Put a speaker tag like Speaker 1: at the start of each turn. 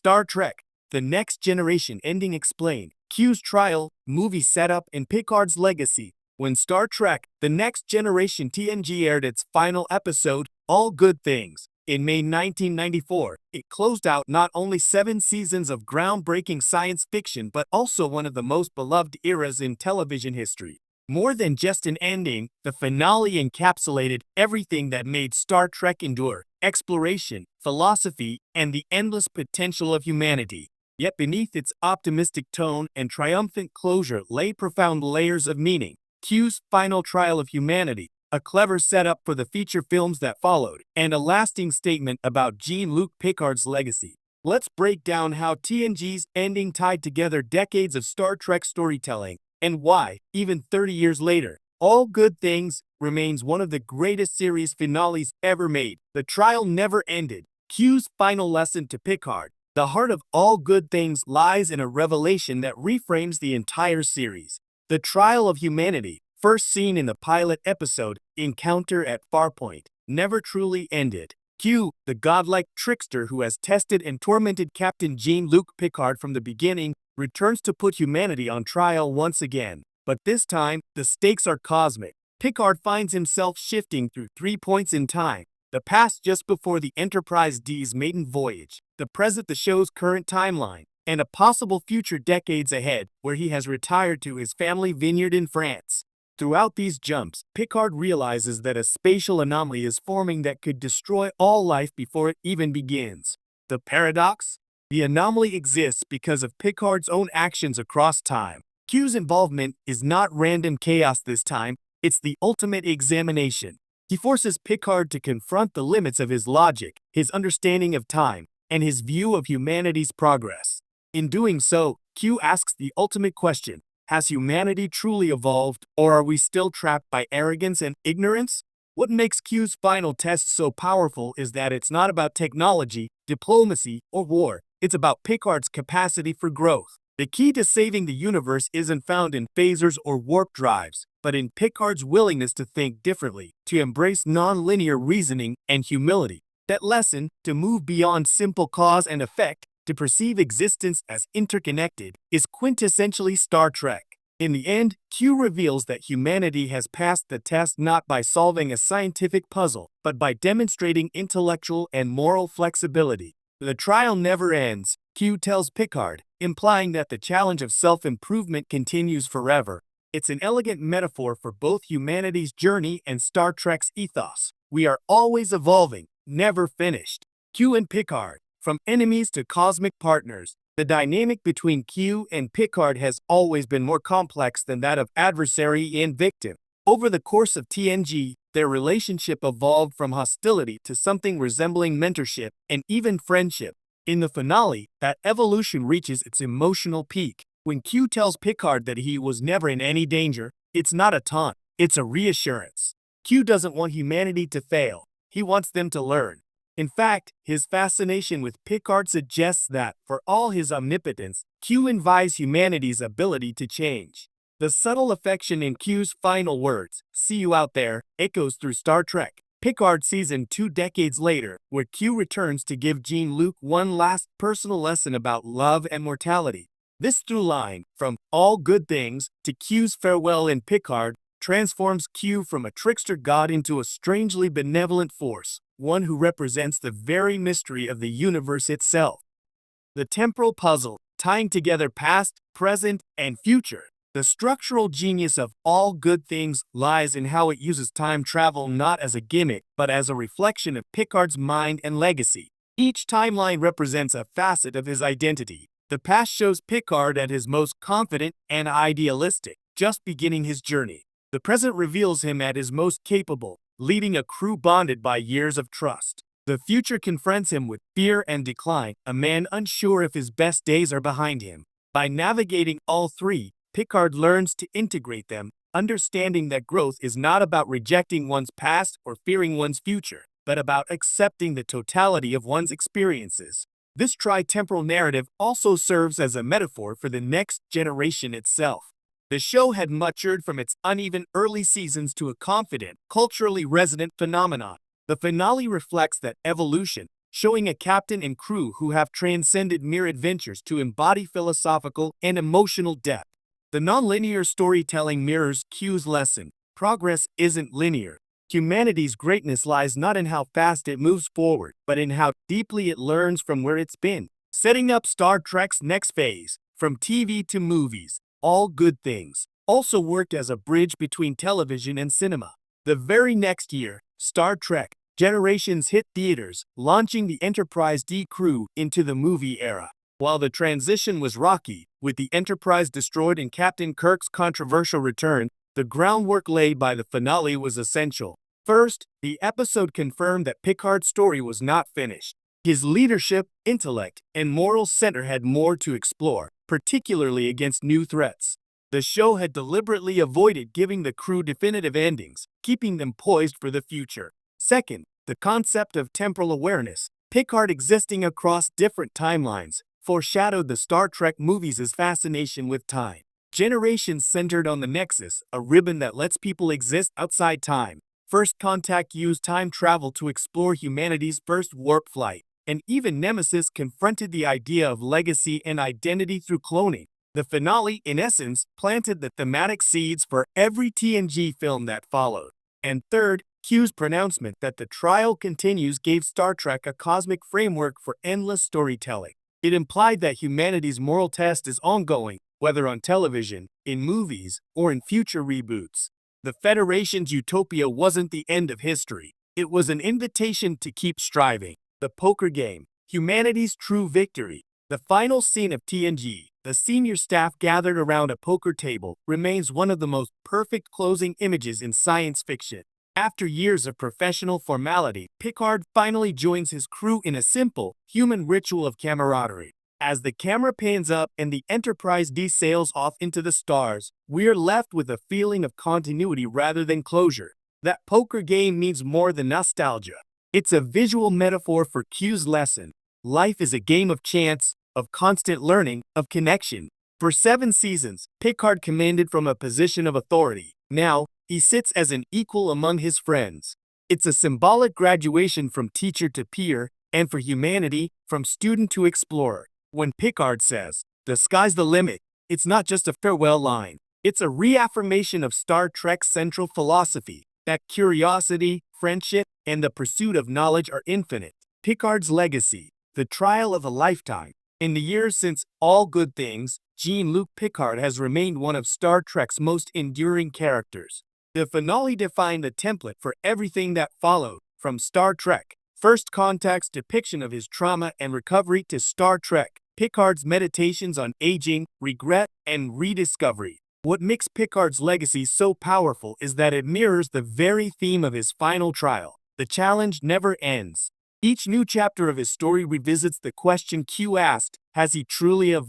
Speaker 1: Star Trek: The Next Generation ending explained, Q's trial, movie setup, and Picard's legacy. When Star Trek: The Next Generation TNG aired its final episode, All Good Things, in May 1994, it closed out not only 7 seasons of groundbreaking science fiction but also one of the most beloved eras in television history. More than just an ending, the finale encapsulated everything that made Star Trek endure: exploration, philosophy, and the endless potential of humanity. Yet beneath its optimistic tone and triumphant closure lay profound layers of meaning. Q's final trial of humanity, a clever setup for the feature films that followed, and a lasting statement about Jean-Luc Picard's legacy. Let's break down how TNG's ending tied together decades of Star Trek storytelling, and why, even 30 years later, All Good Things remains one of the greatest series finales ever made. The trial never ended. Q's final lesson to Picard: the heart of All Good Things lies in a revelation that reframes the entire series. The trial of humanity, first seen in the pilot episode, Encounter at Farpoint, never truly ended. Q, the godlike trickster who has tested and tormented Captain Jean-Luc Picard from the beginning, returns to put humanity on trial once again. But this time, the stakes are cosmic. Picard finds himself shifting through 3 points in time: the past just before the Enterprise D's maiden voyage, the present, the show's current timeline, and a possible future decades ahead, where he has retired to his family vineyard in France. Throughout these jumps, Picard realizes that a spatial anomaly is forming that could destroy all life before it even begins. The paradox? The anomaly exists because of Picard's own actions across time. Q's involvement is not random chaos this time, it's the ultimate examination. He forces Picard to confront the limits of his logic, his understanding of time, and his view of humanity's progress. In doing so, Q asks the ultimate question: has humanity truly evolved, or are we still trapped by arrogance and ignorance? What makes Q's final test so powerful is that it's not about technology, diplomacy, or war. It's about Picard's capacity for growth. The key to saving the universe isn't found in phasers or warp drives, but in Picard's willingness to think differently, to embrace non-linear reasoning and humility. That lesson, to move beyond simple cause and effect, to perceive existence as interconnected, is quintessentially Star Trek. In the end, Q reveals that humanity has passed the test not by solving a scientific puzzle, but by demonstrating intellectual and moral flexibility. The trial never ends, Q tells Picard, implying that the challenge of self-improvement continues forever. It's an elegant metaphor for both humanity's journey and Star Trek's ethos. We are always evolving, never finished. Q and Picard, from enemies to cosmic partners, the dynamic between Q and Picard has always been more complex than that of adversary and victim. Over the course of TNG, their relationship evolved from hostility to something resembling mentorship and even friendship. In the finale, that evolution reaches its emotional peak. When Q tells Picard that he was never in any danger, it's not a taunt, it's a reassurance. Q doesn't want humanity to fail, he wants them to learn. In fact, his fascination with Picard suggests that, for all his omnipotence, Q envies humanity's ability to change. The subtle affection in Q's final words, "See you out there," echoes through Star Trek: Picard season 2 decades later, where Q returns to give Jean-Luc one last personal lesson about love and mortality. This through line, from All Good Things to Q's farewell in Picard, transforms Q from a trickster god into a strangely benevolent force, one who represents the very mystery of the universe itself. The temporal puzzle, tying together past, present, and future. The structural genius of All Good Things lies in how it uses time travel not as a gimmick, but as a reflection of Picard's mind and legacy. Each timeline represents a facet of his identity. The past shows Picard at his most confident and idealistic, just beginning his journey. The present reveals him at his most capable, leading a crew bonded by years of trust. The future confronts him with fear and decline, a man unsure if his best days are behind him. By navigating all three, Picard learns to integrate them, understanding that growth is not about rejecting one's past or fearing one's future, but about accepting the totality of one's experiences. This tri-temporal narrative also serves as a metaphor for the next generation itself. The show had matured from its uneven early seasons to a confident, culturally resonant phenomenon. The finale reflects that evolution, showing a captain and crew who have transcended mere adventures to embody philosophical and emotional depth. The nonlinear storytelling mirrors Q's lesson. Progress isn't linear. Humanity's greatness lies not in how fast it moves forward, but in how deeply it learns from where it's been. Setting up Star Trek's next phase, from TV to movies, All Good Things, also worked as a bridge between television and cinema. The very next year, Star Trek Generations hit theaters, launching the Enterprise D crew into the movie era. While the transition was rocky, with the Enterprise destroyed and Captain Kirk's controversial return, the groundwork laid by the finale was essential. First, the episode confirmed that Picard's story was not finished. His leadership, intellect, and moral center had more to explore, particularly against new threats. The show had deliberately avoided giving the crew definitive endings, keeping them poised for the future. Second, the concept of temporal awareness, Picard existing across different timelines, foreshadowed the Star Trek movies' fascination with time. Generations centered on the Nexus, a ribbon that lets people exist outside time. First Contact used time travel to explore humanity's first warp flight, and even Nemesis confronted the idea of legacy and identity through cloning. The finale, in essence, planted the thematic seeds for every TNG film that followed. And third, Q's pronouncement that the trial continues gave Star Trek a cosmic framework for endless storytelling. It implied that humanity's moral test is ongoing, whether on television, in movies, or in future reboots. The Federation's utopia wasn't the end of history. It was an invitation to keep striving. The poker game, humanity's true victory. The final scene of TNG, the senior staff gathered around a poker table, remains one of the most perfect closing images in science fiction. After years of professional formality, Picard finally joins his crew in a simple, human ritual of camaraderie. As the camera pans up and the Enterprise D sails off into the stars, we're left with a feeling of continuity rather than closure. That poker game means more than nostalgia. It's a visual metaphor for Q's lesson. Life is a game of chance, of constant learning, of connection. For 7 seasons, Picard commanded from a position of authority. Now, he sits as an equal among his friends. It's a symbolic graduation from teacher to peer, and for humanity, from student to explorer. When Picard says, "The sky's the limit," it's not just a farewell line. It's a reaffirmation of Star Trek's central philosophy, that curiosity, friendship, and the pursuit of knowledge are infinite. Picard's legacy, the trial of a lifetime. In the years since All Good Things, Jean-Luc Picard has remained one of Star Trek's most enduring characters. The finale defined the template for everything that followed, from Star Trek First Contact's depiction of his trauma and recovery to Star Trek Picard's meditations on aging, regret, and rediscovery. What makes Picard's legacy so powerful is that it mirrors the very theme of his final trial. The challenge never ends. Each new chapter of his story revisits the question Q asked, has he truly evolved?